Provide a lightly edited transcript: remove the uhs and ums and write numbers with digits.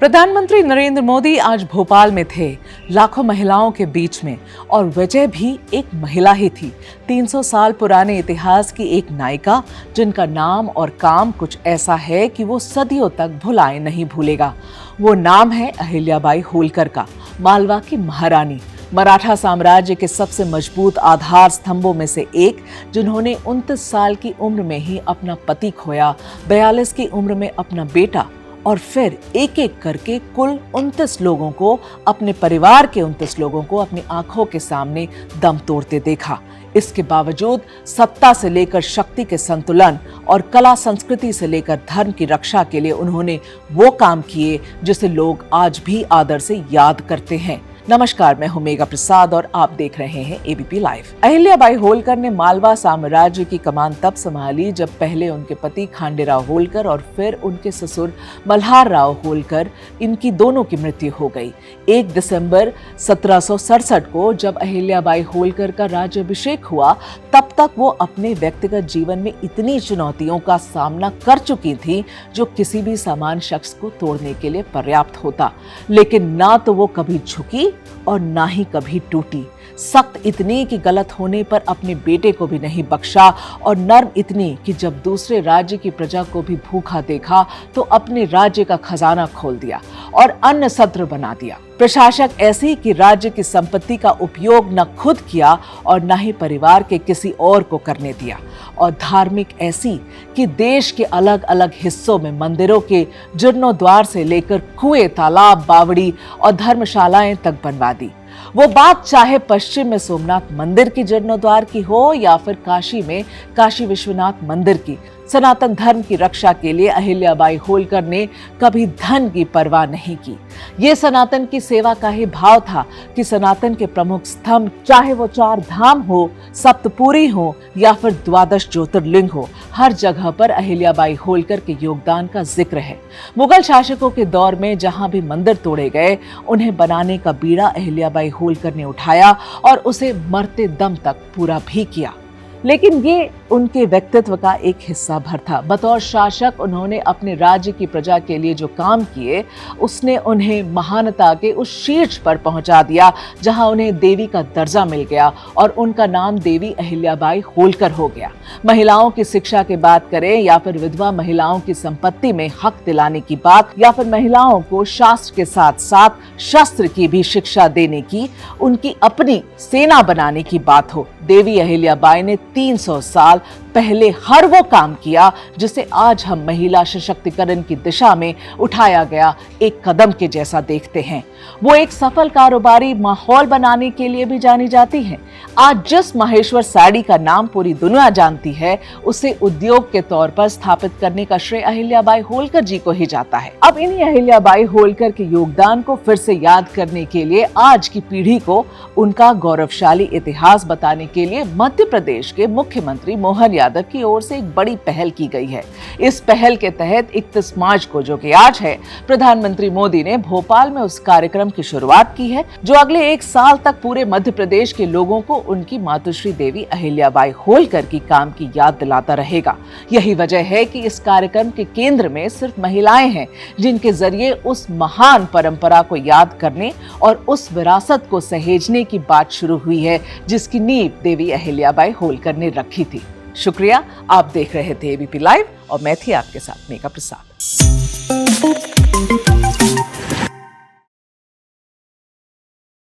प्रधानमंत्री नरेंद्र मोदी आज भोपाल में थे, लाखों महिलाओं के बीच में, और वजह भी एक महिला ही थी। 300 साल पुराने इतिहास की एक नायिका, जिनका नाम और काम कुछ ऐसा है कि वो सदियों तक भुलाए नहीं भूलेगा। वो नाम है अहिल्याबाई होलकर का, मालवा की महारानी, मराठा साम्राज्य के सबसे मजबूत आधार स्तंभों में से एक, जिन्होंने 29 साल की उम्र में ही अपना पति खोया, 42 की उम्र में अपना बेटा, और फिर एक एक करके कुल 29 लोगों को, अपने परिवार के 29 लोगों को अपनी आंखों के सामने दम तोड़ते देखा। इसके बावजूद सत्ता से लेकर शक्ति के संतुलन और कला संस्कृति से लेकर धर्म की रक्षा के लिए उन्होंने वो काम किए जिसे लोग आज भी आदर से याद करते हैं। नमस्कार, मैं हूं मेघा प्रसाद और आप देख रहे हैं एबीपी लाइव। अहिल्याबाई होलकर ने मालवा साम्राज्य की कमान तब संभाली जब पहले उनके पति खांडेराव होलकर और फिर उनके ससुर मल्हार राव होलकर, इनकी दोनों की मृत्यु हो गई। 1 दिसंबर 1767 को जब अहिल्याबाई होलकर का राज्याभिषेक हुआ, तब तक वो अपने व्यक्तिगत जीवन में इतनी चुनौतियों का सामना कर चुकी थी जो किसी भी सामान्य शख्स को तोड़ने के लिए पर्याप्त होता। लेकिन ना तो वो कभी झुकी और ना ही कभी टूटी। सख्त इतनी कि गलत होने पर अपने बेटे को भी नहीं बख्शा, और नर्म इतनी कि जब दूसरे राज्य की प्रजा को भी भूखा देखा तो अपने राज्य का खजाना खोल दिया और अन्न सत्र बना दिया। प्रशासक ऐसी कि राज्य की संपत्ति का उपयोग न खुद किया और न ही परिवार के किसी और को करने दिया, और धार्मिक ऐसी कि देश के अलग अलग हिस्सों में मंदिरों के जीर्णोद्वार से लेकर कुएं, तालाब, बावड़ी और धर्मशालाएं तक बनवा दी। वो बात चाहे पश्चिम में सोमनाथ मंदिर की जीर्णोद्वार की हो या फिर काशी में काशी विश्वनाथ मंदिर की, सनातन धर्म की रक्षा के लिए अहिल्याबाई होलकर ने कभी धन की परवाह नहीं की। ये सनातन की सेवा का ही भाव था कि सनातन के प्रमुख स्तंभ, चाहे वो 4 धाम हो, सप्तपुरी हो या फिर 12 ज्योतिर्लिंग हो, हर जगह पर अहिल्याबाई होलकर के योगदान का जिक्र है। मुगल शासकों के दौर में जहां भी मंदिर तोड़े गए, उन्हें बनाने का बीड़ा अहिल्याबाई होलकर ने उठाया और उसे मरते दम तक पूरा भी किया। लेकिन ये उनके व्यक्तित्व का एक हिस्सा भर था। बतौर शासक उन्होंने अपने राज्य की प्रजा के लिए जो काम किए, उसने उन्हें महानता के उस शीर्ष पर पहुंचा दिया जहां उन्हें देवी का दर्जा मिल गया और उनका नाम देवी अहिल्याबाई होलकर हो गया। महिलाओं की शिक्षा की बात करें या फिर विधवा महिलाओं की संपत्ति में हक दिलाने की बात, या फिर महिलाओं को शास्त्र के साथ साथ शस्त्र की भी शिक्षा देने की, उनकी अपनी सेना बनाने की बात हो, देवी अहिल्याबाई ने 300 साल पहले हर वो काम किया जिसे आज हम महिला सशक्तिकरण की दिशा में उठाया गया एक कदम के जैसा देखते हैं। वो एक सफल कारोबारी माहौल बनाने के लिए भी जानी जाती हैं। आज जिस माहेश्वर साड़ी का नाम पूरी दुनिया जानती है, उसे उद्योग के तौर पर स्थापित करने का श्रेय अहिल्याबाई होलकर जी को ही जाता है। अब इन्हीं अहिल्याबाई होलकर के योगदान को फिर से याद करने के लिए आज की पीढ़ी को उनका गौरवशाली इतिहास बताने के लिए मध्य प्रदेश के मुख्यमंत्री मोहन यादव की ओर से एक बड़ी पहल की गई है। इस पहल के तहत 31 मार्च को, जो कि आज है, प्रधानमंत्री मोदी ने भोपाल में उस कार्यक्रम की शुरुआत की है जो अगले 1 साल तक पूरे मध्य प्रदेश के लोगों को उनकी मातुश्री देवी अहिल्याबाई होलकर की काम की याद दिलाता रहेगा। यही वजह है कि इस कार्यक्रम के केंद्र में सिर्फ महिलाएं हैं, जिनके जरिए उस महान परंपरा को याद करने और उस विरासत को सहेजने की बात शुरू हुई है जिसकी नींव देवी अहिल्याबाई होलकर ने रखी थी। शुक्रिया, आप देख रहे थे एबीपी लाइव और मैं थी आपके साथ मेघा प्रसाद।